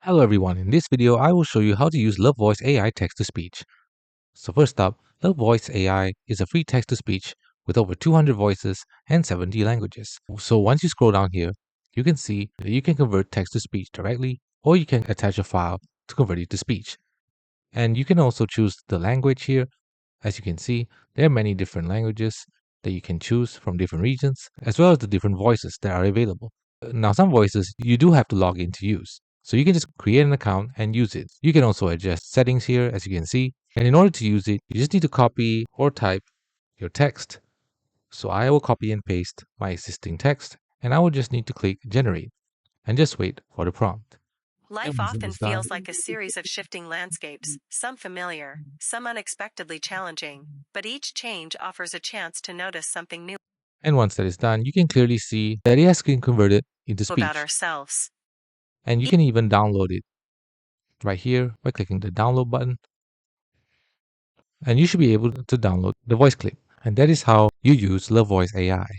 Hello everyone, in this video I will show you how to use Luvvoice AI text-to-speech. So first up, Luvvoice AI is a free text-to-speech with over 200 voices and 70 languages. So once you scroll down here, you can see that you can convert text-to-speech directly, or you can attach a file to convert it to speech. And you can also choose the language here. As you can see, there are many different languages that you can choose from different regions, as well as the different voices that are available. Now, some voices you do have to log in to use. So you can just create an account and use it. You can also adjust settings here, as you can see. And in order to use it, you just need to copy or type your text. So I will copy and paste my existing text, and I will just need to click generate and just wait for the prompt. Life often feels like a series of shifting landscapes, some familiar, some unexpectedly challenging, but each change offers a chance to notice something new And once that is done, you can clearly see that it has been converted into about speech. ourselves. And you can even download it right here by clicking the download button. And you should be able to download the voice clip. And that is how you use Luvvoice AI.